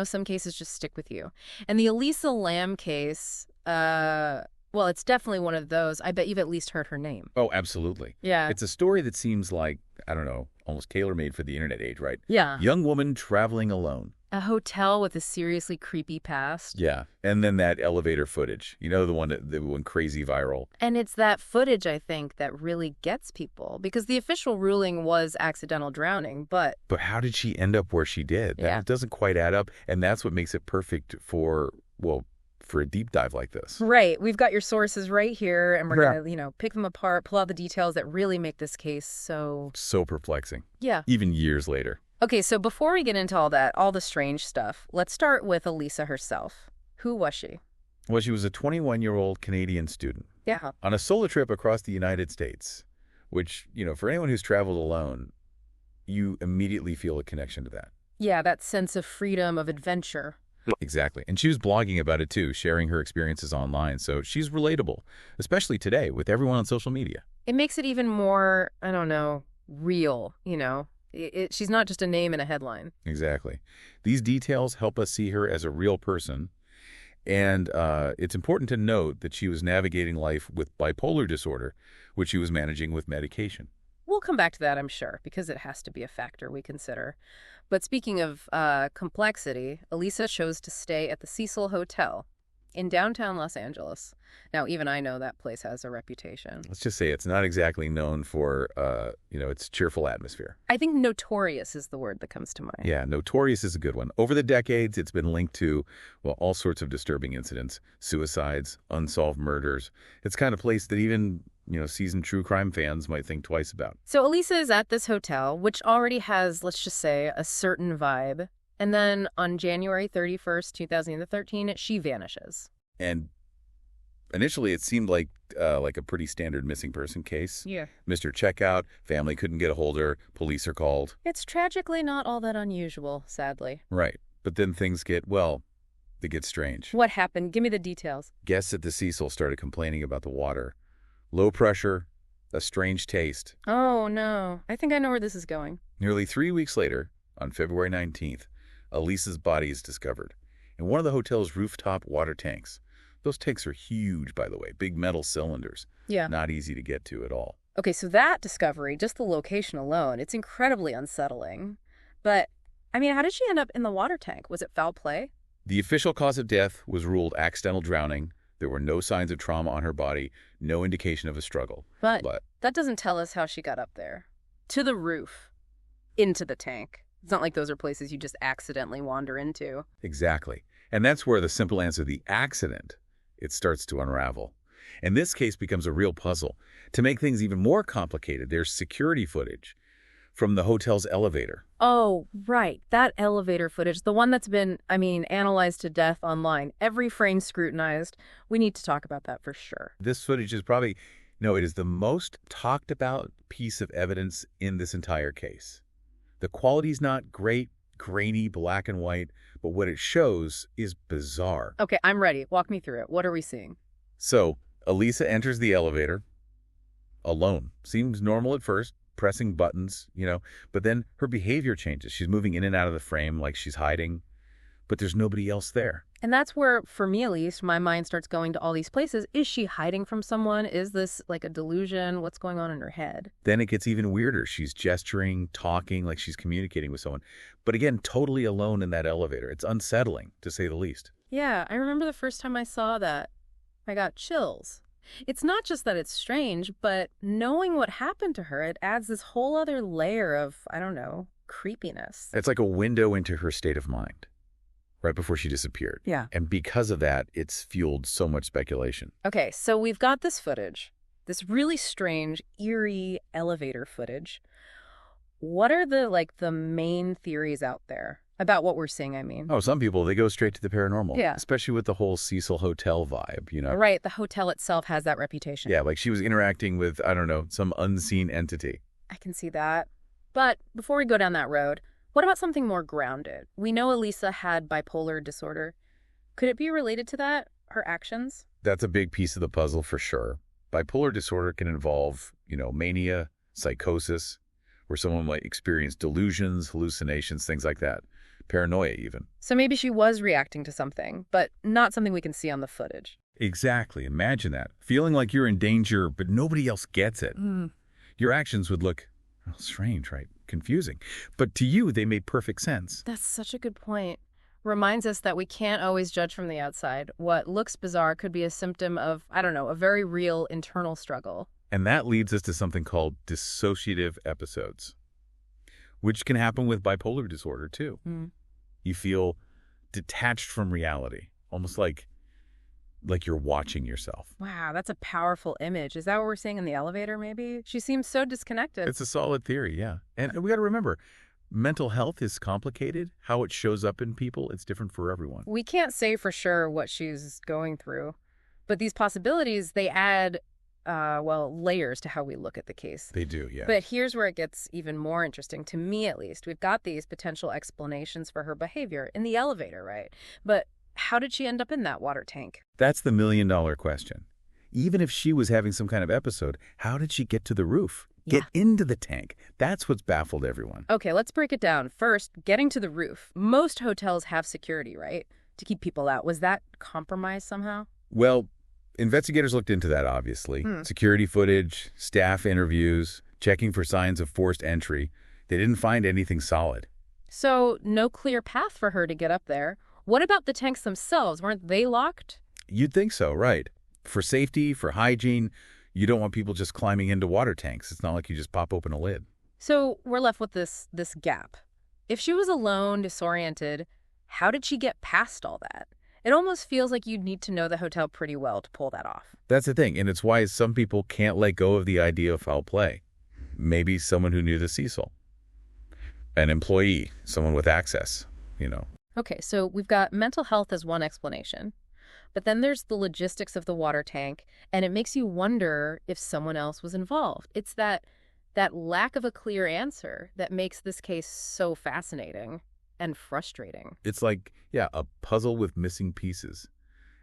some cases just stick with you. And the Elisa Lam case, well, it's definitely one of those. I bet you've at least heard her name. Oh, absolutely. Yeah. It's a story that seems like, I don't know, almost tailor-made for the internet age, right? Yeah. Young woman traveling alone. A hotel with a seriously creepy past. Yeah. And then that elevator footage, the one that went crazy viral. And it's that footage, I think, that really gets people. Because the official ruling was accidental drowning, but... But how did she end up where she did? That doesn't quite add up. And that's what makes it perfect for a deep dive like this. Right. We've got your sources right here, and we're going to, pick them apart, pull out the details that really make this case so perplexing. Yeah. Even years later. Okay, so before we get into all that, all the strange stuff, let's start with Elisa herself. Who was she? Well, she was a 21-year-old Canadian student. Yeah. On a solo trip across the United States, which, for anyone who's traveled alone, you immediately feel a connection to that. Yeah, that sense of freedom, of adventure. Exactly. And she was blogging about it, too, sharing her experiences online. So she's relatable, especially today with everyone on social media. It makes it even more, I don't know, real, She's not just a name in a headline. Exactly. These details help us see her as a real person. And it's important to note that she was navigating life with bipolar disorder, which she was managing with medication. We'll come back to that, I'm sure, because it has to be a factor we consider. But speaking of complexity, Elisa chose to stay at the Cecil Hotel in downtown Los Angeles. Now, even I know that place has a reputation. Let's just say it's not exactly known for, its cheerful atmosphere. I think notorious is the word that comes to mind. Yeah, notorious is a good one. Over the decades, it's been linked to, all sorts of disturbing incidents, suicides, unsolved murders. It's the kind of place that even, seasoned true crime fans might think twice about. So Elisa is at this hotel, which already has, let's just say, a certain vibe. And then on January 31st, 2013, she vanishes. And initially, it seemed like a pretty standard missing person case. Yeah. Mr. Checkout, family couldn't get a hold of her, police are called. It's tragically not all that unusual, sadly. Right. But then things get strange. What happened? Give me the details. Guests at the Cecil started complaining about the water. Low pressure, a strange taste. Oh, no. I think I know where this is going. Nearly 3 weeks later, on February 19th, Elisa's body is discovered in one of the hotel's rooftop water tanks. Those tanks are huge, by the way, big metal cylinders. Yeah. Not easy to get to at all. Okay, so that discovery, just the location alone, it's incredibly unsettling. But, how did she end up in the water tank? Was it foul play? The official cause of death was ruled accidental drowning. There were no signs of trauma on her body, no indication of a struggle. But that doesn't tell us how she got up there. To the roof. Into the tank. It's not like those are places you just accidentally wander into. Exactly. And that's where the simple answer, the accident, it starts to unravel. And this case becomes a real puzzle. To make things even more complicated, there's security footage from the hotel's elevator. Oh, right. That elevator footage, the one that's been, analyzed to death online. Every frame scrutinized. We need to talk about that for sure. This footage is probably, it is the most talked about piece of evidence in this entire case. The quality's not great, grainy, black and white, but what it shows is bizarre. Okay, I'm ready. Walk me through it. What are we seeing? So, Elisa enters the elevator alone. Seems normal at first, pressing buttons, but then her behavior changes. She's moving in and out of the frame like she's hiding, but there's nobody else there. And that's where, for me at least, my mind starts going to all these places. Is she hiding from someone? Is this like a delusion? What's going on in her head? Then it gets even weirder. She's gesturing, talking like she's communicating with someone. But again, totally alone in that elevator. It's unsettling, to say the least. Yeah, I remember the first time I saw that. I got chills. It's not just that it's strange, but knowing what happened to her, it adds this whole other layer of, creepiness. It's like a window into her state of mind. Right before she disappeared. Yeah. And because of that, it's fueled so much speculation. Okay, so we've got this footage, this really strange, eerie elevator footage. What are the main theories out there about what we're seeing, Oh, some people, they go straight to the paranormal. Yeah. Especially with the whole Cecil Hotel vibe, Right, the hotel itself has that reputation. Yeah, like she was interacting with, some unseen entity. I can see that. But before we go down that road, what about something more grounded? We know Elisa had bipolar disorder. Could it be related to that, her actions? That's a big piece of the puzzle for sure. Bipolar disorder can involve, mania, psychosis, where someone might experience delusions, hallucinations, things like that. paranoia even. So maybe she was reacting to something, but not something we can see on the footage. Exactly. Imagine that. Feeling like you're in danger, but nobody else gets it. Your actions would look strange, right? Confusing. But to you, they made perfect sense. That's such a good point. Reminds us that we can't always judge from the outside. What looks bizarre could be a symptom of, I don't know, a very real internal struggle. And that leads us to something called dissociative episodes, which can happen with bipolar disorder, too. You feel detached from reality, almost like you're watching yourself. Wow, that's a powerful image. Is that what we're seeing in the elevator, maybe? She seems so disconnected. It's a solid theory, yeah. And we got to remember, mental health is complicated. How it shows up in people, it's different for everyone. We can't say for sure what she's going through, but these possibilities, they add, layers to how we look at the case. They do, yeah. But here's where it gets even more interesting, to me at least. We've got these potential explanations for her behavior in the elevator, right? But how did she end up in that water tank? That's the million-dollar question. Even if she was having some kind of episode, how did she get to the roof? Get into the tank? That's what's baffled everyone. Okay, let's break it down. First, getting to the roof. Most hotels have security, right? To keep people out. Was that compromised somehow? Well, investigators looked into that, obviously. Security footage, staff interviews, checking for signs of forced entry. They didn't find anything solid. So, no clear path for her to get up there. What about the tanks themselves? Weren't they locked? You'd think so, right. For safety, for hygiene, you don't want people just climbing into water tanks. It's not like you just pop open a lid. So we're left with this gap. If she was alone, disoriented, how did she get past all that? It almost feels like you'd need to know the hotel pretty well to pull that off. That's the thing, and it's why some people can't let go of the idea of foul play. Maybe someone who knew the Cecil. An employee, someone with access, Okay, so we've got mental health as one explanation, but then there's the logistics of the water tank, and it makes you wonder if someone else was involved. It's that lack of a clear answer that makes this case so fascinating and frustrating. It's like, a puzzle with missing pieces.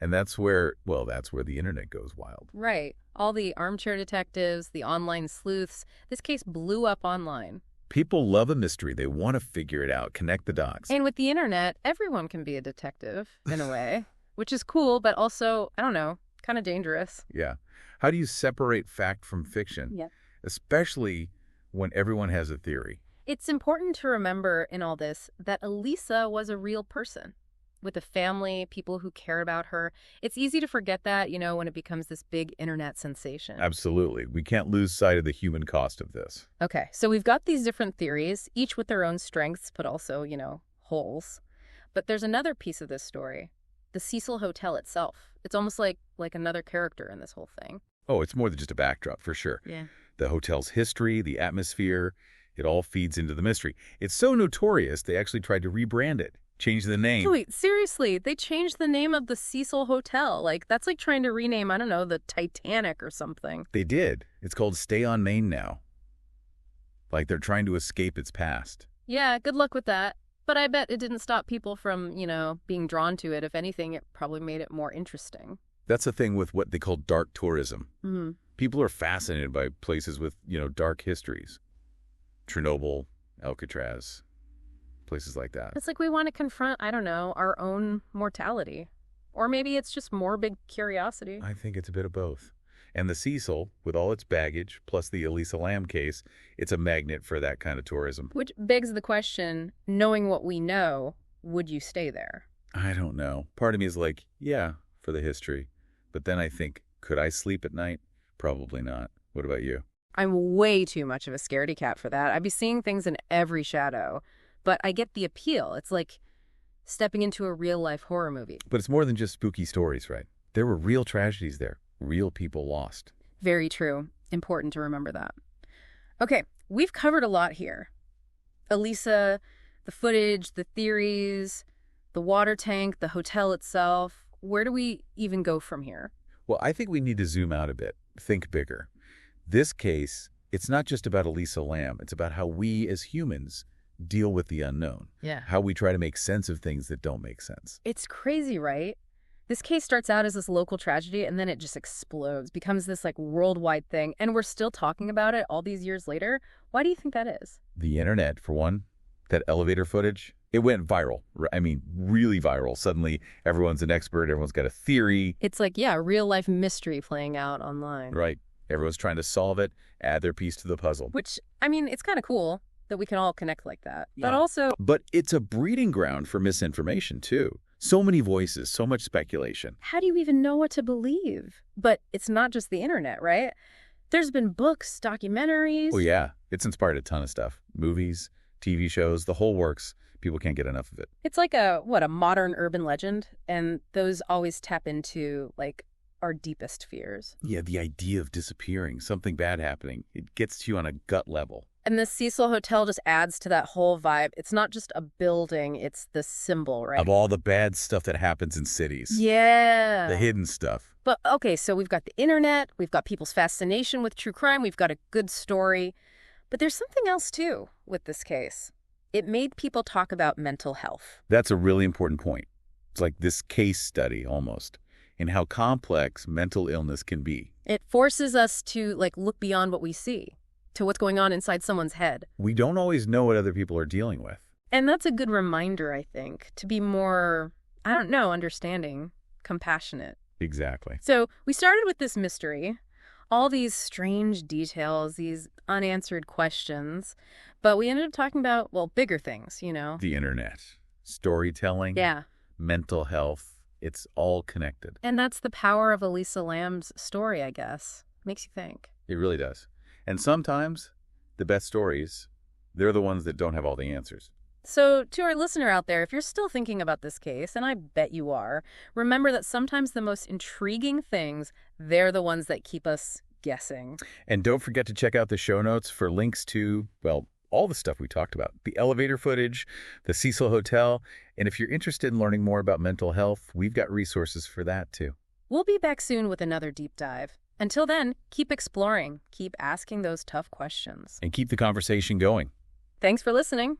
And that's where the internet goes wild. Right. All the armchair detectives, the online sleuths, this case blew up online. People love a mystery. They want to figure it out, connect the dots. And with the internet, everyone can be a detective, in a way, which is cool, but also, I don't know, kind of dangerous. Yeah. How do you separate fact from fiction? Yeah. Especially when everyone has a theory. It's important to remember in all this that Elisa was a real person with a family, people who cared about her. It's easy to forget that, when it becomes this big internet sensation. Absolutely. We can't lose sight of the human cost of this. Okay, so we've got these different theories, each with their own strengths, but also, holes. But there's another piece of this story, the Cecil Hotel itself. It's almost like another character in this whole thing. Oh, it's more than just a backdrop, for sure. Yeah. The hotel's history, the atmosphere, it all feeds into the mystery. It's so notorious, they actually tried to rebrand it. Change the name. Wait, seriously? They changed the name of the Cecil Hotel. That's like trying to rename, I don't know, the Titanic or something. They did. It's called Stay on Main now. Like they're trying to escape its past. Yeah, good luck with that. But I bet it didn't stop people from, being drawn to it. If anything, it probably made it more interesting. That's the thing with what they call dark tourism. Mm-hmm. People are fascinated by places with, dark histories. Chernobyl, Alcatraz, places like that. It's like we want to confront, I don't know, our own mortality. Or maybe it's just morbid curiosity. I think it's a bit of both. And the Cecil, with all its baggage, plus the Elisa Lam case, it's a magnet for that kind of tourism. Which begs the question, knowing what we know, would you stay there? I don't know. Part of me is like, yeah, for the history. But then I think, could I sleep at night? Probably not. What about you? I'm way too much of a scaredy cat for that. I'd be seeing things in every shadow. But I get the appeal. It's like stepping into a real-life horror movie. But it's more than just spooky stories, right? There were real tragedies there. Real people lost. Very true. Important to remember that. Okay, we've covered a lot here. Elisa, the footage, the theories, the water tank, the hotel itself. Where do we even go from here? Well, I think we need to zoom out a bit. Think bigger. This case, it's not just about Elisa Lam. It's about how we as humans deal with the unknown. Yeah. How we try to make sense of things that don't make sense. It's crazy, right? This case starts out as this local tragedy, and then it just explodes, becomes this worldwide thing, and we're still talking about it all these years later. Why do you think that is? The internet, for one. That elevator footage, It went viral. I mean, really viral. Suddenly, everyone's an expert. Everyone's got a theory. It's like, yeah, real life mystery playing out online. Right. Everyone's trying to solve it, add their piece to the puzzle. Which, I mean, it's kind of cool that we can all connect like that. Yeah. But also, But it's a breeding ground for misinformation, too. So many voices, so much speculation. how do you even know what to believe? But it's not just the internet, right? There's been books, documentaries. Oh, yeah. It's inspired a ton of stuff. Movies, TV shows, the whole works. People can't get enough of it. It's like a modern urban legend. And those always tap into, like, our deepest fears. Yeah, the idea of disappearing, something bad happening, it gets to you on a gut level. And the Cecil Hotel just adds to that whole vibe. It's not just a building, it's the symbol, right? Of all the bad stuff that happens in cities. Yeah. The hidden stuff. But okay, so we've got the internet, we've got people's fascination with true crime, we've got a good story. But there's something else, too, with this case. It made people talk about mental health. That's a really important point. It's like this case study, almost, in how complex mental illness can be. It forces us to, like, look beyond what we see, to what's going on inside someone's head. We don't always know what other people are dealing with. And that's a good reminder, I think, to be more, I don't know, understanding, compassionate. Exactly. So we started with this mystery, all these strange details, these unanswered questions, but we ended up talking about, well, bigger things, you know? The internet, storytelling, Yeah. mental health, it's all connected. And that's the power of Elisa Lam's story, I guess. Makes you think. It really does. And sometimes the best stories, they're the ones that don't have all the answers. So to our listener out there, if you're still thinking about this case, and I bet you are, remember that sometimes the most intriguing things, they're the ones that keep us guessing. And don't forget to check out the show notes for links to, well, all the stuff we talked about. The elevator footage, the Cecil Hotel, and if you're interested in learning more about mental health, we've got resources for that too. We'll be back soon with another deep dive. Until then, keep exploring, keep asking those tough questions. And keep the conversation going. Thanks for listening.